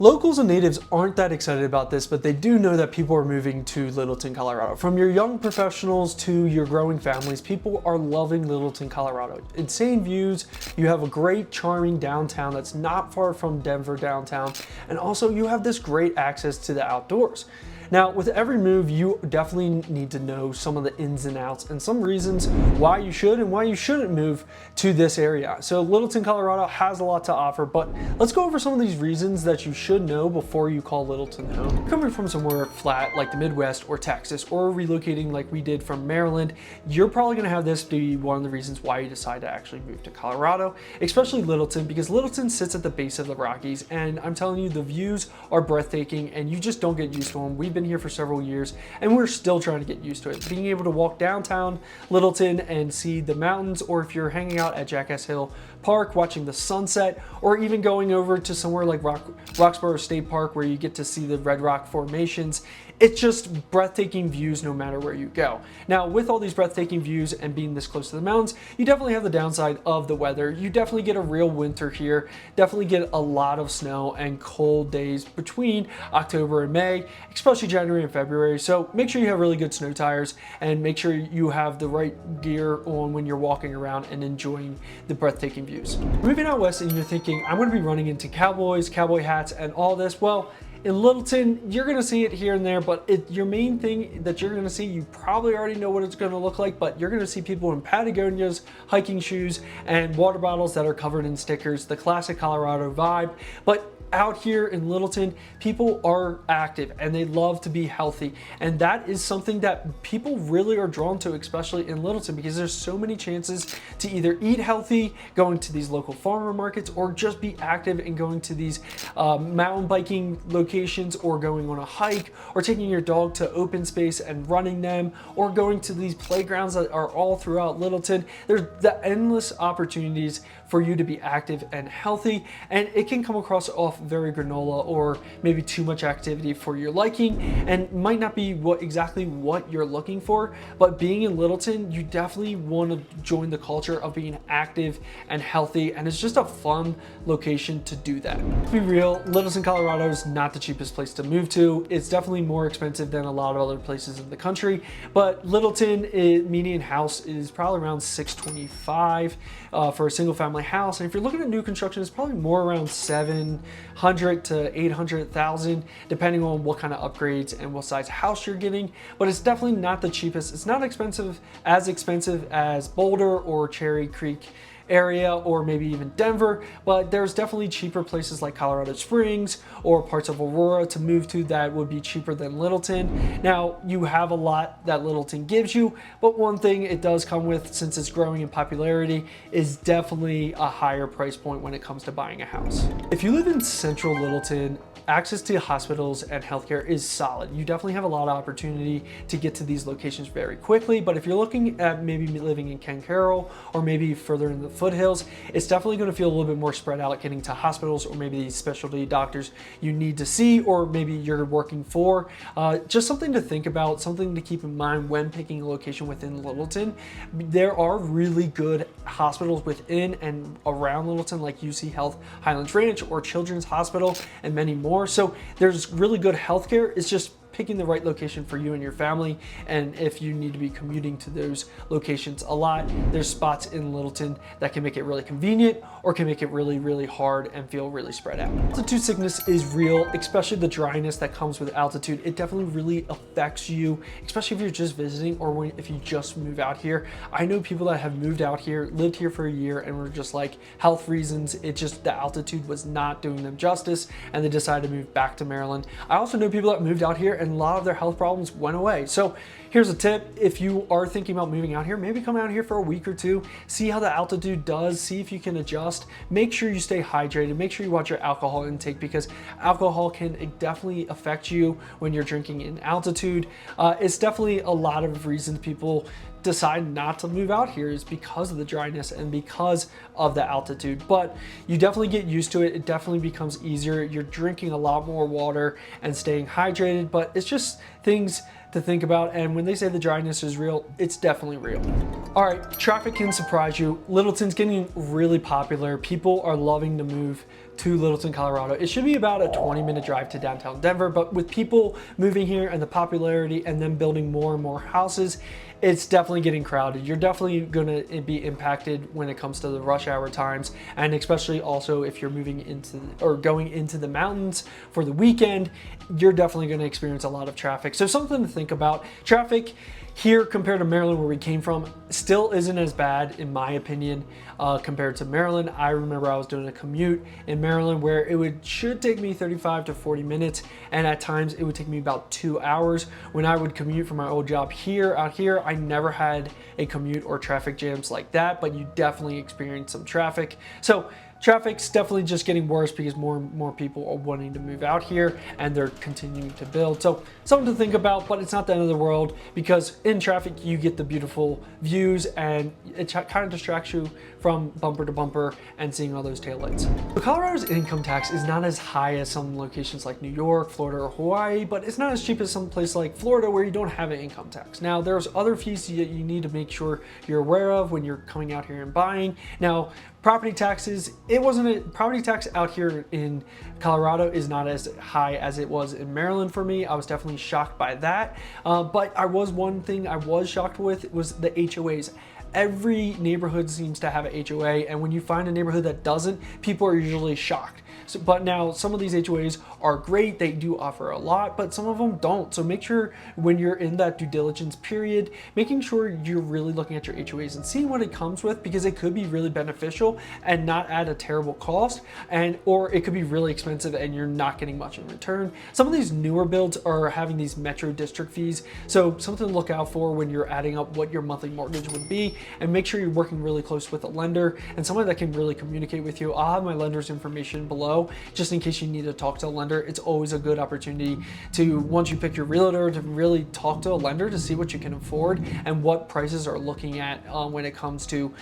Locals and natives aren't that excited about this, but they do know that people are moving to Littleton, Colorado. From your young professionals to your growing families, people are loving Littleton, Colorado. Insane views, you have a great, charming downtown that's not far from Denver downtown, and also you have this great access to the outdoors. Now, with every move, you definitely need to know some of the ins and outs and some reasons why you should and why you shouldn't move to this area. So Littleton, Colorado has a lot to offer, but let's go over some of these reasons that you should know before you call Littleton home. Coming from somewhere flat like the Midwest or Texas, or relocating like we did from Maryland, you're probably gonna have this be one of the reasons why you decide to actually move to Colorado, especially Littleton, because Littleton sits at the base of the Rockies, and I'm telling you, the views are breathtaking and you just don't get used to them. We've been here for several years and we're still trying to get used to it. Being able to walk downtown Littleton and see the mountains, or if you're hanging out at Jackass Hill Park watching the sunset, or even going over to somewhere like Roxborough State Park where you get to see the Red Rock formations, it's just breathtaking views no matter where you go. Now, with all these breathtaking views and being this close to the mountains, you definitely have the downside of the weather. You definitely get a real winter here, definitely get a lot of snow and cold days between October and May, especially January and February. So make sure you have really good snow tires and make sure you have the right gear on when you're walking around and enjoying the breathtaking views. Moving out west and you're thinking, I'm gonna be running into cowboys, cowboy hats, and all this. Well, in Littleton, you're gonna see it here and there, but your main thing that you're gonna see, you probably already know what it's gonna look like, but you're gonna see people in Patagonias, hiking shoes, and water bottles that are covered in stickers, the classic Colorado vibe. But out here in Littleton, people are active and they love to be healthy. And that is something that people really are drawn to, especially in Littleton, because there's so many chances to either eat healthy, going to these local farmer markets, or just be active and going to these mountain biking locations, or going on a hike, or taking your dog to open space and running them, or going to these playgrounds that are all throughout Littleton. There's the endless opportunities for you to be active and healthy, and it can come across off very granola or maybe too much activity for your liking, and might not be exactly what you're looking for. But being in Littleton, you definitely want to join the culture of being active and healthy, and it's just a fun location to do that. To be real, Littleton, Colorado is not the cheapest place to move to. It's definitely more expensive than a lot of other places in the country, but Littleton median house is probably around $625 for a single family house, and if you're looking at new construction, it's probably more around $700 to $800,000, depending on what kind of upgrades and what size house you're getting. But it's definitely not the cheapest. It's not expensive as Boulder or Cherry Creek area, or maybe even Denver, but there's definitely cheaper places like Colorado Springs or parts of Aurora to move to that would be cheaper than Littleton. Now, you have a lot that Littleton gives you, but one thing it does come with, since it's growing in popularity, is definitely a higher price point when it comes to buying a house. If you live in central Littleton, access to hospitals and healthcare is solid. You definitely have a lot of opportunity to get to these locations very quickly, but if you're looking at maybe living in Ken Carroll or maybe further in the foothills, it's definitely going to feel a little bit more spread out getting to hospitals or maybe these specialty doctors you need to see, or maybe you're working for. Just something to think about, something to keep in mind when picking a location within Littleton. There are really good hospitals within and around Littleton, like UC Health Highlands Ranch or Children's Hospital, and many more. So there's really good healthcare. It's just picking the right location for you and your family. And if you need to be commuting to those locations a lot, there's spots in Littleton that can make it really convenient or can make it really, really hard and feel really spread out. Altitude sickness is real, especially the dryness that comes with altitude. It definitely really affects you, especially if you're just visiting or if you just move out here. I know people that have moved out here, lived here for a year, and were just like, health reasons, the altitude was not doing them justice, and they decided to move back to Maryland. I also know people that moved out here and a lot of their health problems went away. So here's a tip: if you are thinking about moving out here, maybe come out here for a week or two, see how the altitude does, see if you can adjust. Make sure you stay hydrated, make sure you watch your alcohol intake, because alcohol can definitely affect you when you're drinking in altitude. It's definitely a lot of reasons people decide not to move out here is because of the dryness and because of the altitude, but you definitely get used to it. It definitely becomes easier. You're drinking a lot more water and staying hydrated, but it's just things to think about. And when they say the dryness is real, it's definitely real. All right, traffic can surprise you. Littleton's getting really popular. People are loving to move to Littleton, Colorado. It should be about a 20-minute drive to downtown Denver, but with people moving here and the popularity and then building more and more houses, it's definitely getting crowded. You're definitely gonna be impacted when it comes to the rush hour times, and especially also if you're moving into or going into the mountains for the weekend, you're definitely gonna experience a lot of traffic. So something to think about. Traffic here compared to Maryland, where we came from, still isn't as bad in my opinion compared to Maryland. I remember I was doing a commute in Maryland where it should take me 35 to 40 minutes, and at times it would take me about 2 hours. When I would commute from my old job out here, I never had a commute or traffic jams like that, but you definitely experience some traffic. So traffic's definitely just getting worse because more and more people are wanting to move out here and they're continuing to build. So something to think about, but it's not the end of the world because in traffic you get the beautiful views and it kind of distracts you from bumper to bumper and seeing all those taillights. So Colorado's income tax is not as high as some locations like New York, Florida, or Hawaii, but it's not as cheap as some place like Florida where you don't have an income tax. Now there's other fees that you need to make sure you're aware of when you're coming out here and buying. Now, property taxes, property tax out here in Colorado is not as high as it was in Maryland for me. I was definitely shocked by that. But one thing I was shocked with was the HOAs. Every neighborhood seems to have an HOA, and when you find a neighborhood that doesn't, people are usually shocked. So, but now some of these HOAs are great, they do offer a lot, but some of them don't. So make sure when you're in that due diligence period, making sure you're really looking at your HOAs and seeing what it comes with, because it could be really beneficial and not at a terrible cost, or it could be really expensive and you're not getting much in return. Some of these newer builds are having these metro district fees, so something to look out for when you're adding up what your monthly mortgage would be, and make sure you're working really close with a lender and someone that can really communicate with you. I'll have my lender's information below just in case you need to talk to a lender. It's always a good opportunity to, once you pick your realtor, to really talk to a lender to see what you can afford and what prices are looking at when it comes to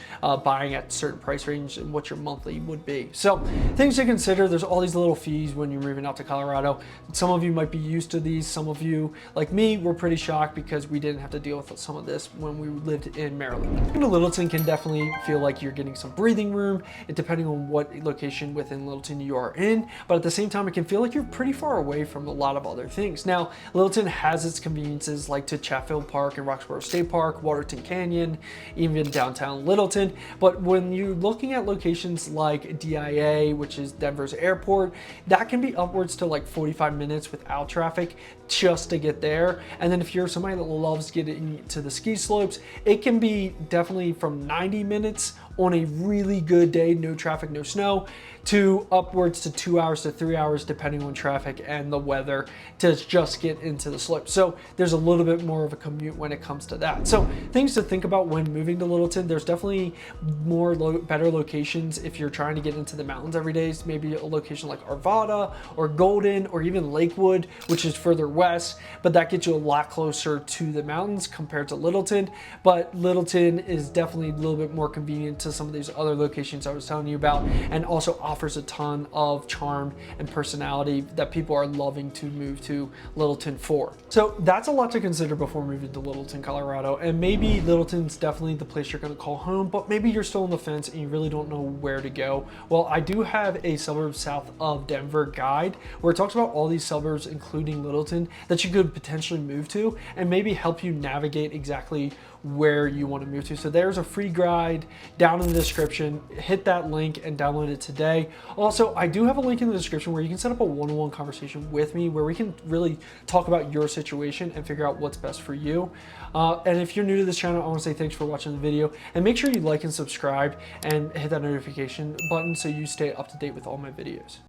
buying at certain price range and what your monthly would be. So things to consider, there's all these little fees when you're moving out to Colorado. Some of you might be used to these. Some of you, like me, were pretty shocked because we didn't have to deal with some of this when we lived in Maryland. Littleton can definitely feel like you're getting some breathing room, depending on what location within Littleton you are in, but at the same time it can feel like you're pretty far away from a lot of other things. Now Littleton has its conveniences like to Chatfield Park and Roxborough State Park, Waterton Canyon, even downtown Littleton, but when you're looking at locations like DIA, which is Denver's airport, that can be upwards to like 45 minutes without traffic just to get there. And then if you're somebody that loves getting to the ski slopes, it can be definitely from 90 minutes on a really good day, no traffic, no snow, to upwards to 2 hours to 3 hours depending on traffic and the weather to just get into the slope. So there's a little bit more of a commute when it comes to that. So things to think about when moving to Littleton, there's definitely better locations if you're trying to get into the mountains every day. So maybe a location like Arvada or Golden or even Lakewood, which is further west, but that gets you a lot closer to the mountains compared to Littleton. But Littleton is definitely a little bit more convenient to some of these other locations I was telling you about, and also offers a ton of charm and personality that people are loving to move to Littleton for. So that's a lot to consider before moving to Littleton, Colorado. And maybe Littleton's definitely the place you're going to call home, but maybe you're still on the fence and you really don't know where to go. Well, I do have a suburbs south of Denver guide where it talks about all these suburbs, including Littleton, that you could potentially move to and maybe help you navigate exactly where you want to move to. So there's a free guide down in the description. Hit that link and download it today. Also, I do have a link in the description where you can set up a one-on-one conversation with me where we can really talk about your situation and figure out what's best for you. And if you're new to this channel, I want to say thanks for watching the video, and make sure you like and subscribe and hit that notification button so you stay up to date with all my videos.